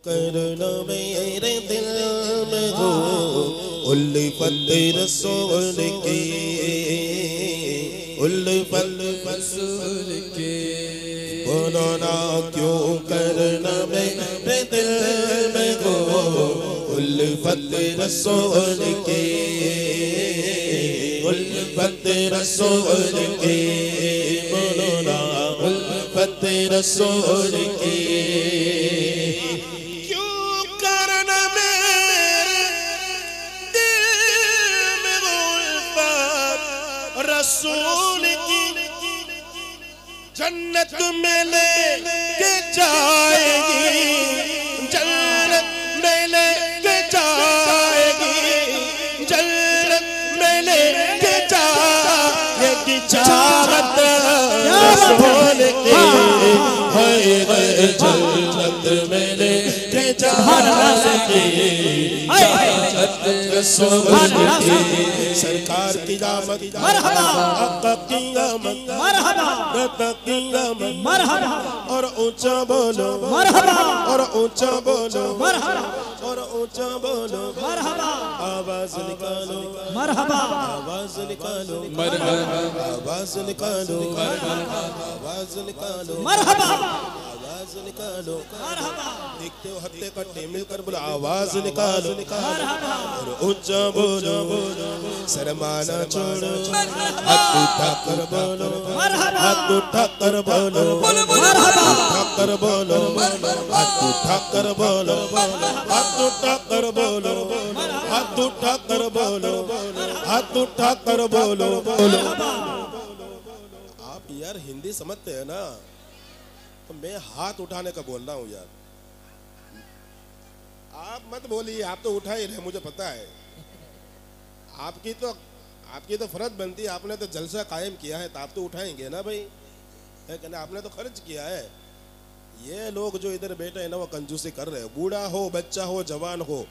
करना मेरे दिल में हो उल्फत रसूल की उल्फत रसूल की बोलो ना क्यों करना मेरे दिल में हो उल्फत रसूल की उल्फत रसूल की बोलो ना उल्फत रसूल की रसूल की जन्नत में लेके जाएगी जन्नत में लेके जाएगी जन्नत में लेके जाएगी चाहत रसूल की है जन्नत में लेके जाएगी चाहत रसूल की सरकार की आमद मरहबा आका की आमद मरहबा दाता की आमद मरहबा और ऊंचा बोलो मरहबा और ऊंचा बोलो मरहबा और ऊंचा बोलो मरहबा आवाज निकालो मरहबा आवाज निकालो मरहबा आवाज निकालो मरहबा आवाज निकालो मरहबा आवाज निकालो मरहबा देखते हो हत्ते कट्टे मिलकर बोलो आवाज निकालो मरहबा और ऊंचा बोलो शर्माना छोड़ो हाथ उठाकर बोलो हाथ उठाकर बोलो उठाकर बोलो हाथ उठाकर बोलो हाथ उठाकर बोलो हाथ उठाकर बोलो हाथ उठाकर बोलो आप यार हिंदी समझते हैं ना तो मैं हाथ उठाने का बोल रहा हूँ यार आप मत बोलिए आप तो उठा ही रहे मुझे पता है आपकी तो फर्ज बनती है आपने तो जलसा कायम किया है तो आप तो उठाएंगे ना भाई है कि ना आपने तो खर्च किया है ये लोग जो इधर बैठे हैं ना वो कंजूसी कर रहे हो बूढ़ा हो बच्चा हो जवान हो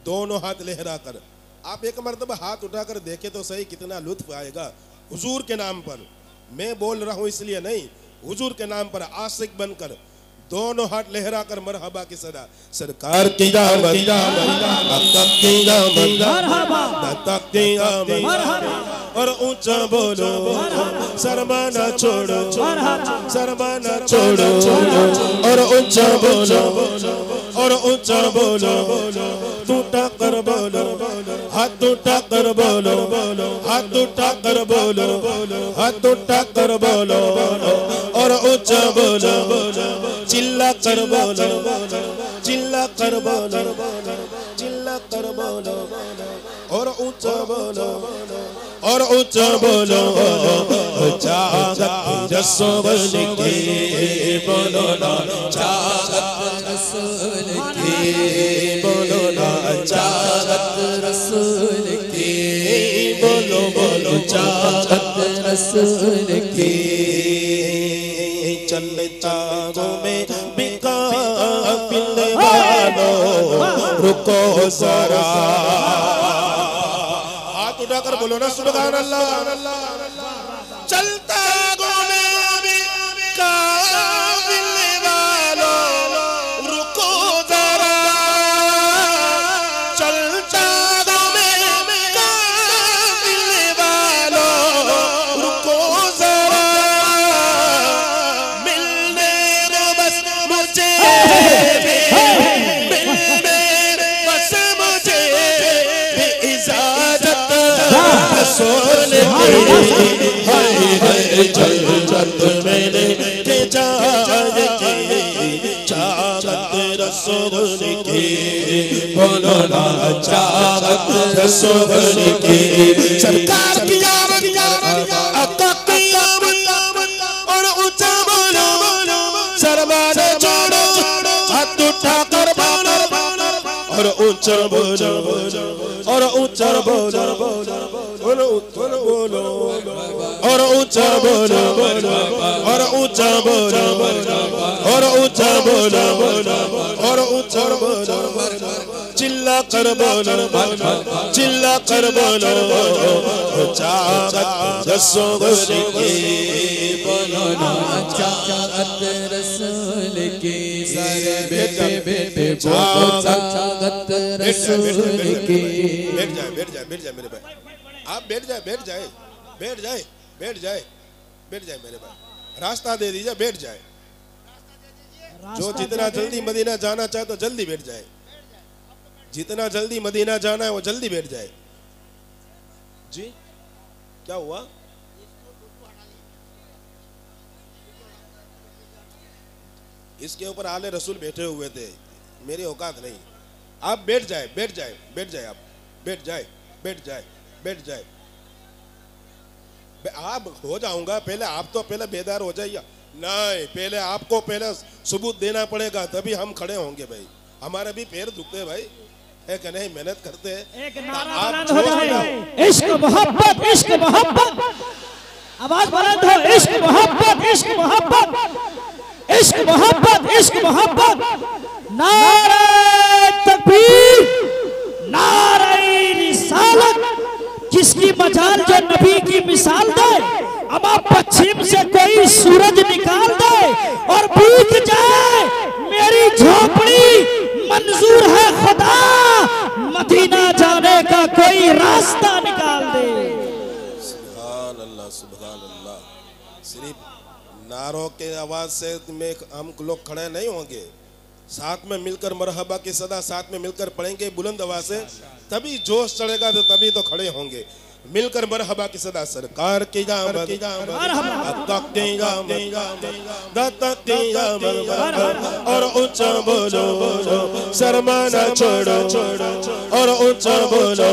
दोनों हाथ लहरा कर आप एक मर्तबा हाथ उठाकर देखे तो सही कितना लुत्फ आएगा हुजूर के नाम पर मैं बोल रहा हूँ इसलिए नहीं हुजूर के नाम पर आशिक बनकर दोनों हाथ लहरा कर मरहबा की सदा सरकार की आमद आका की आमद दाता की आमद और ऊंचा बोलो शर्माना छोड़ो शर्माना छोड़ो और ऊंचा बोलो और ऊंचा बोलो टूटा कर बोलो हाथ उठा कर बोलो हाथ उठा कर बोलो हाथ उठा कर बोलो और ऊंचा बोलो चिल्ला कर बोलो चिल्ला कर बोलो चिल्ला कर बोलो और ऊंचा बोलो और ऊंचा बोलो चाहत रसूल की बोलो ना चाहत रसूल की बोलो ना चाहत रसूल की बोलो बोलो चाहत रसूल की चलता में बिका पिल वालों रुको जरा हाथ उठाकर बोलो ना सुभान अल्लाह चलता में बिका पिल वालों रुको जरा चलता में बिका पिल वालों रुको जरा रसूल की जन्नत में लेके जाएगी चाहत रसूल की बोलो ना चाहत रसूल की सरकार की आमद आका की आमद और ऊंचा बोलो शर्माना छोड़ो हाथ उठा कर बोलो और ऊंचा बोलो और ऊंचा बोलो और ऊंचा बोलो और ऊंचा बोलो और ऊंचा बोलो और ऊंचा बोलो और ऊंचा बोलो चिल्ला कर बोलो चिल्ला कर बोलो चाहत रसूल की बोलो ना चाहत रसूल की सारे बेटे बेटे चाहत रसूल की। बैठ जाए बैठ जाए बैठ जाए मेरे भाई, आप बैठ जाए बैठ जाए बैठ जाए बैठ जाए बैठ जाए मेरे भाई, रास्ता दे दीजिए, बैठ जाए। जो जितना जल्दी मदीना जाना चाहे तो जल्दी बैठ जाए, जितना जल्दी मदीना जाना है वो जल्दी बैठ जाए। जी क्या हुआ? इसके ऊपर आले रसूल बैठे हुए थे, मेरी औकात नहीं। आप बैठ जाए बैठ जाए बैठ जाए, आप बैठ जाए बैठ जाए बैठ जाए। आप हो जाऊंगा, पहले आप तो पहले बेदार हो जाइए। नहीं, पहले आपको पहले सबूत देना पड़ेगा, तभी हम खड़े होंगे भाई। हमारे भी पैर दुखते हैं भाई, है कि नहीं? मेहनत करते हैं। एक नारा बुलंद हो जाए, इश्क मोहब्बत इश्क मोहब्बत, आवाज बुलंद हो, इश्क मोहब्बत इश्क मोहब्बत, इश्क मोहब्बत इश्क मोहब्बत। नारे तकबीर, नारे रिसालत, जिसकी मजाल जो नबी की मिसाल दे। अब आप पश्चिम से कोई सूरज निकाल दे और बीत जाए मेरी झोपड़ी, मंजूर है खुदा मदीना जाने का कोई रास्ता निकाल दे। सुभान अल्लाह सुभान अल्लाह। सिर्फ नारों के आवाज से में हम लोग खड़े नहीं होंगे, साथ में मिलकर मरहबा की सदा साथ में मिलकर पढ़ेंगे बुलंद आवाज से, तभी जोश चढ़ेगा, तो तभी तो खड़े होंगे। मिलकर मरहबा की सदा, सरकार की जामत की जामत और ऊंचा बोलो, शर्माना छोड़ो और ऊंचा बोलो,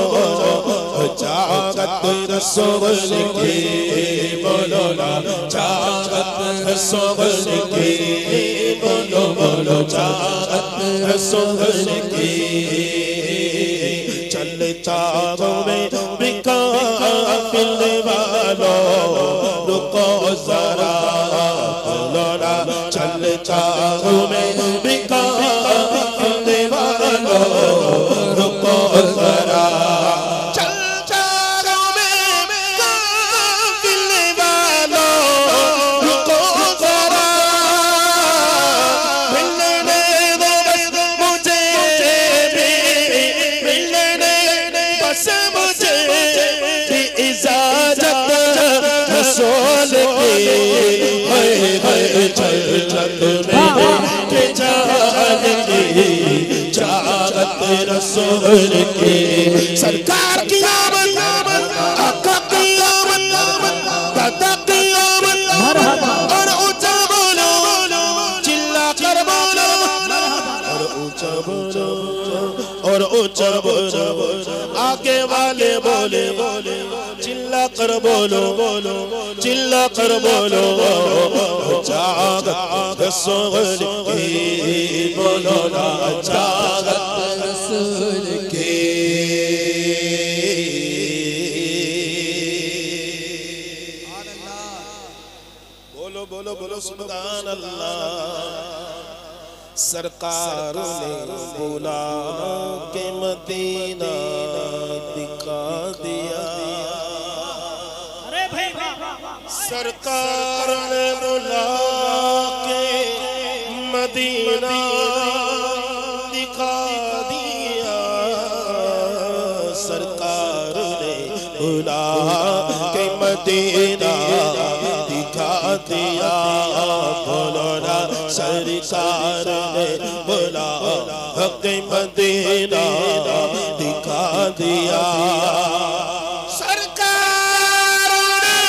चाहत रसूल की बोलो ना, चाहत रसूल की बोलो बोलो, चाहत रसूल की। चल चारों में बिकाफिल वालों, रुको जरा बोलो ना, चल चारों में बिकाफिल वालों, रुको जरा। चल चारों में बिकाफिल वालों, रुको जरा, मिलने दो मुझे भी, मिलने बस मुझे भी इजाजत रसूल की। चल चल मेरे जान की चाहत रसूल की। सरकार की आमद, आका की आमद, दादा की आमद, और ऊंचा बोलो, चिल्ला कर बोलो, और ऊंचा बोलो और ऊंचा बोलो, आगे वाले बोले चिल्ला कर बोलो, चिल्ला कर बोलो, चाहत रसूल की बोलो ना, चाहत रसूल की। बोलो बोलो बोलो सुभान अल्लाह। सरकार ने बुला के मदीना दिखा दिया, अरे भाई सरकार ने बुला के मदीना दिखा दिया, सरकार ने बुला के मदीना दिखा दिया, बोलो ना, सरकार ने बुला के मदीना दिखा दिया, सरकार ने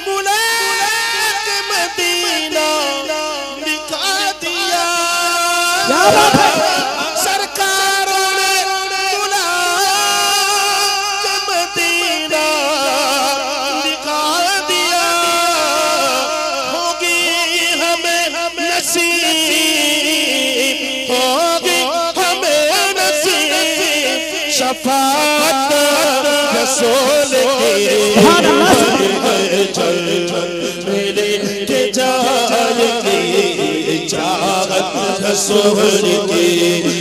बुला के मदीना दिखा दिया। क्या बात है? सरकार ने बुला के मदीना दिखा दिया, होगी हमें नसीब, होगी हमें नसीब शफाअत रसूल की। चल चल मेरे के जान की चाहत रसूल की।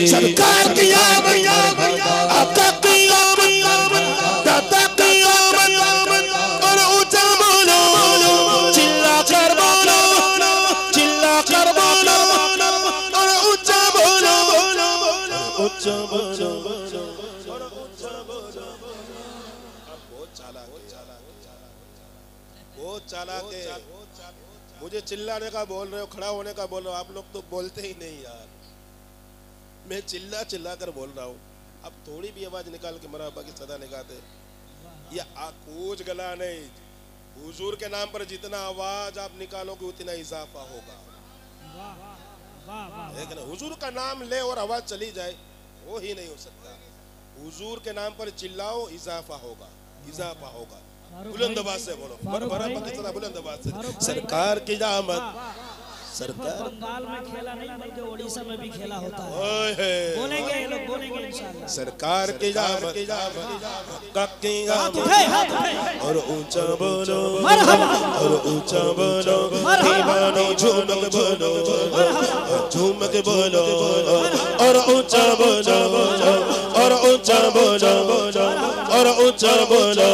सरकार की आमद, आका की आमद, दादा की आमद, और ऊंचा बोलो, चिल्ला कर बोलो, चिल्ला कर बोलो, और ऊंचा बोलो, ऊंचा बोलो थोड़ा ऊंचा बोलो। अब बहुत चालाक है। मुझे चिल्लाने का बोल रहे हो, खड़ा होने का बोल रहे हो, आप लोग तो बोलते ही नहीं यार। मैं चिल्ला कर बोल रहा हूँ, अब थोड़ी भी आवाज निकाल के मरहबा की सदा निकालते। ये कूच गला नहीं, हुजूर के नाम पर जितना आवाज आप निकालोगे उतना इजाफा होगा। लेकिन हुजूर का नाम ले और आवाज चली जाए वो ही नहीं हो सकता। हुजूर के नाम पर चिल्लाओ, इजाफा होगा, इजाफा होगा। बुलंद आवाज से बोलो, बुलंद आवाज से। सरकार की आमद, सरकार बंगाल में खेला नहीं बल्कि ओडिशा में भी खेला होता है। बोलेंगे ये लोग बोलेंगे इंशाल्लाह। सरकार की आमद, और ऊंचा बोलो और ऊंचा बोलो, दीवानो झूम के बोलो, झूम के बोलो और ऊंचा बोलो और ऊंचा बोलो और ऊंचा बोलो।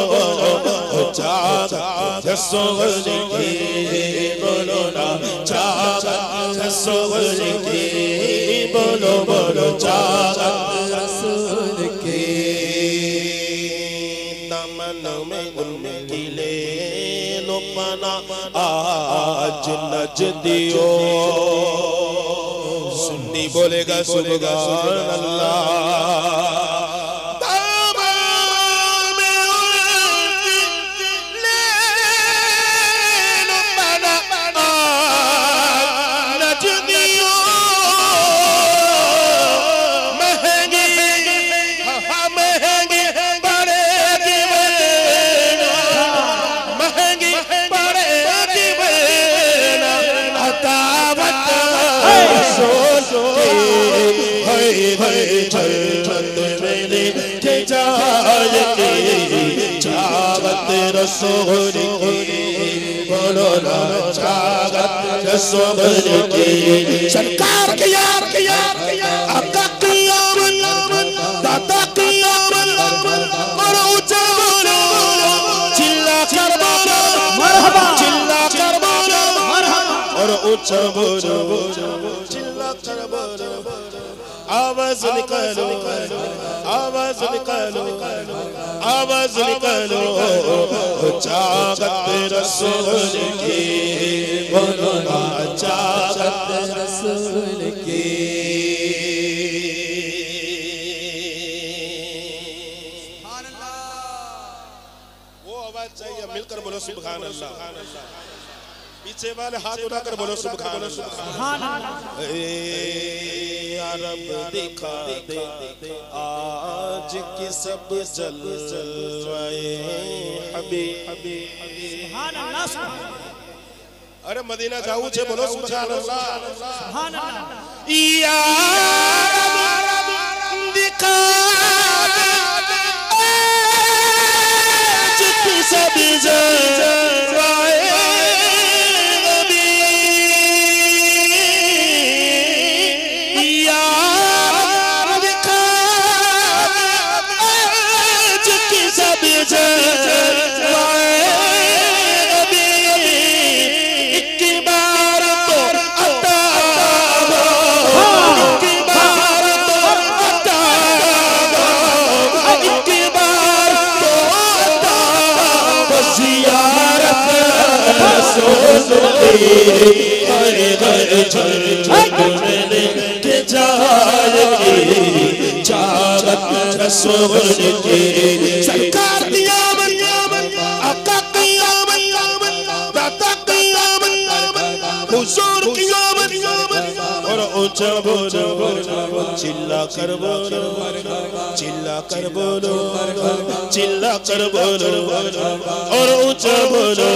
बोलो ना बोलो बोलो रसूल की तमन में उनकी ले लो पना आज नजदियो। सुन्नी बोलेगा सुभान अल्लाह। रसूल की बोलो ना चागत रसूल की। सरकार की यार आका की दादा की और ऊंचा बोलो, चिल्ला कर बोलो मरहबा, चिल्ला कर बोलो और ऊंचा बोलो, चिल्ला कर बोलो। आवाज निकालो, आवाज निकालो, आवाज निकालो। चागत रसूल की बोलो ना चागत रसूल की। वो आवाज चाहिए, मिलकर बोलो सुभान अल्लाह। पीछे वाले हाथ उठाकर बोलो सुभान अल्लाह। अरब दिखा दे आज की सब जलवाए हबीब। अरे मदीना जाऊं छे बोलो सुभान अल्लाह। या अरब दिखा दे आज की सब जलवाए सरकार दिया आका दिया दादा दिया हुजूर किया और ऊंचा बोलो, चिल्ला कर बोलो, चिल्ला कर बोलो, चिल्ला कर बोलो और ऊंचा बोलो।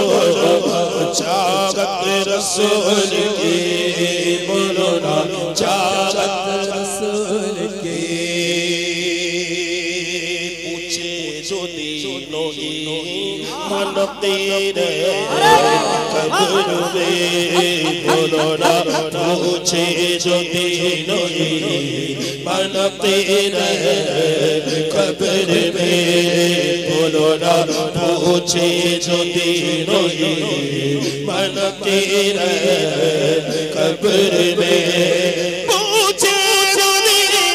चागत रसूल की बोलो ना चागत रसूल की। पूछे जो दीनों मन तेरे कब्र में बोलो ना। पूछे जो दीनों मन तेरे कब्र में बोलो ना। पूछे जो दीनों मन तेरे कब्र में। पूछे जो दीनों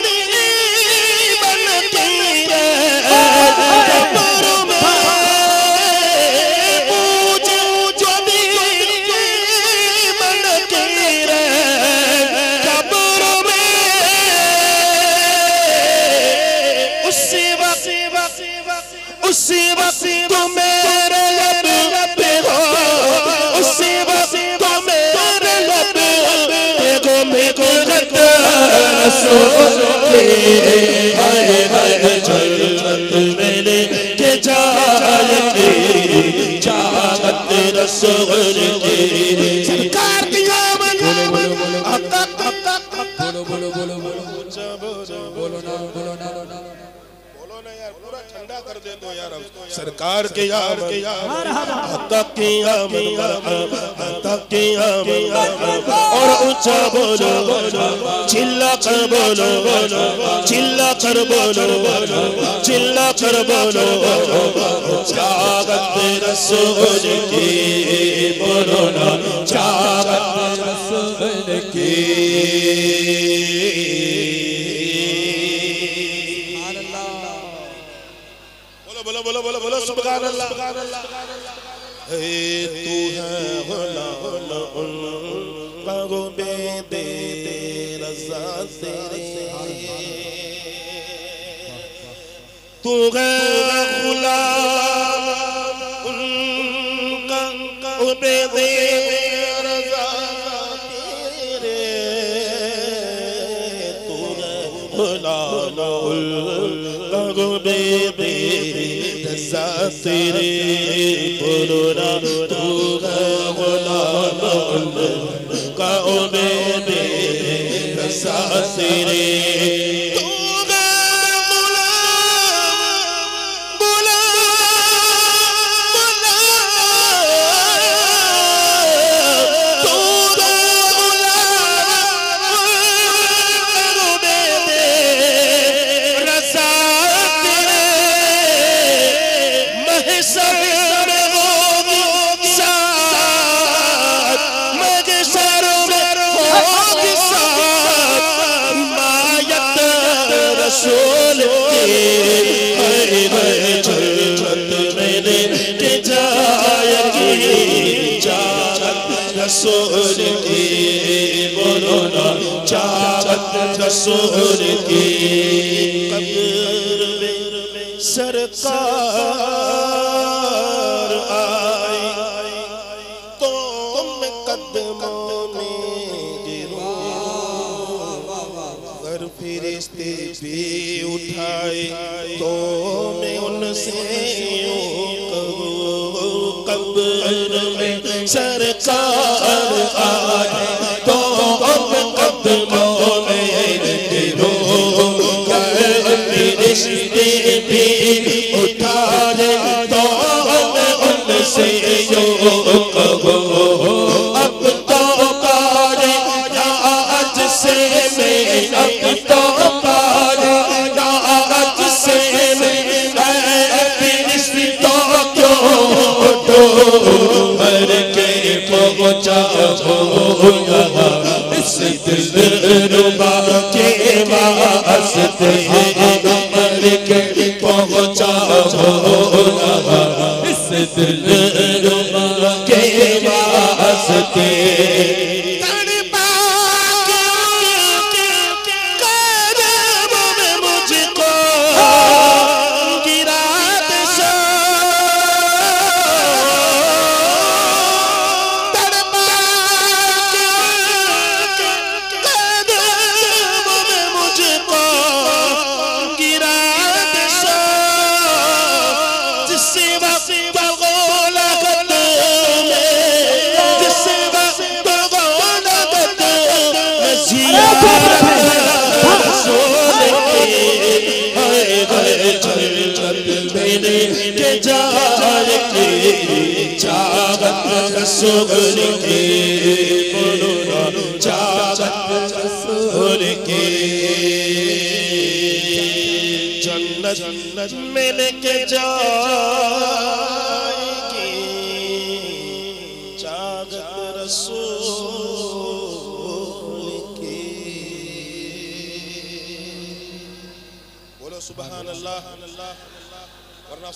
रसूल की हाय हाय जन्नत में लेके जाएंगे चाहत रसूल की सरकार की आमद बोलो बोलो बोलो बोलो बोलो बोलो बोलो ना बोलो ना यार पूरा ठंडा कर दे दो यार सरकार के यार तक की और ऊंचा बोलो चिल्ला कर बोलो चिल्ला कर बोलो चिल्ला कर बोलो चाहत रसूल की बोलो ना चाहत रसूल की बोलो बोलो बोलो बोलो सुभान अल्लाह तू है गुलाम बेदे रज़ा तेरे तू है गुलाम बेदे रज़ा तेरे तू है गुलाम बेदे रज़ा तेरे बोलो ना तू है गुलाम का बेदे रज़ा तेरे तू है रसूल की बोलो ना चाहत रसूल की कब्र में सरकार आई तो मैं कदमों में गिरूं अगर फरिश्ते भी उठाए तो मैं उनसे यूं कहूं कब्र में सरकार आए तो कदमों में गिरूं फरिश्ते भी उठाए तो मैं उनसे यूं कहूं अब तो पारे आज से मैं अब तो पारे आज से मैं फरिश्तों क्यों मर के पहुंचा हो इस दिलरुबा के वास्ते मर के पहुंचा हो इस दिलरुबा के वास्ते रसूल की बोलो ना चाहत रसूल की जन्नत में लेके जाएगी चाहत रसूल की बोलो सुभान अल्लाह वरना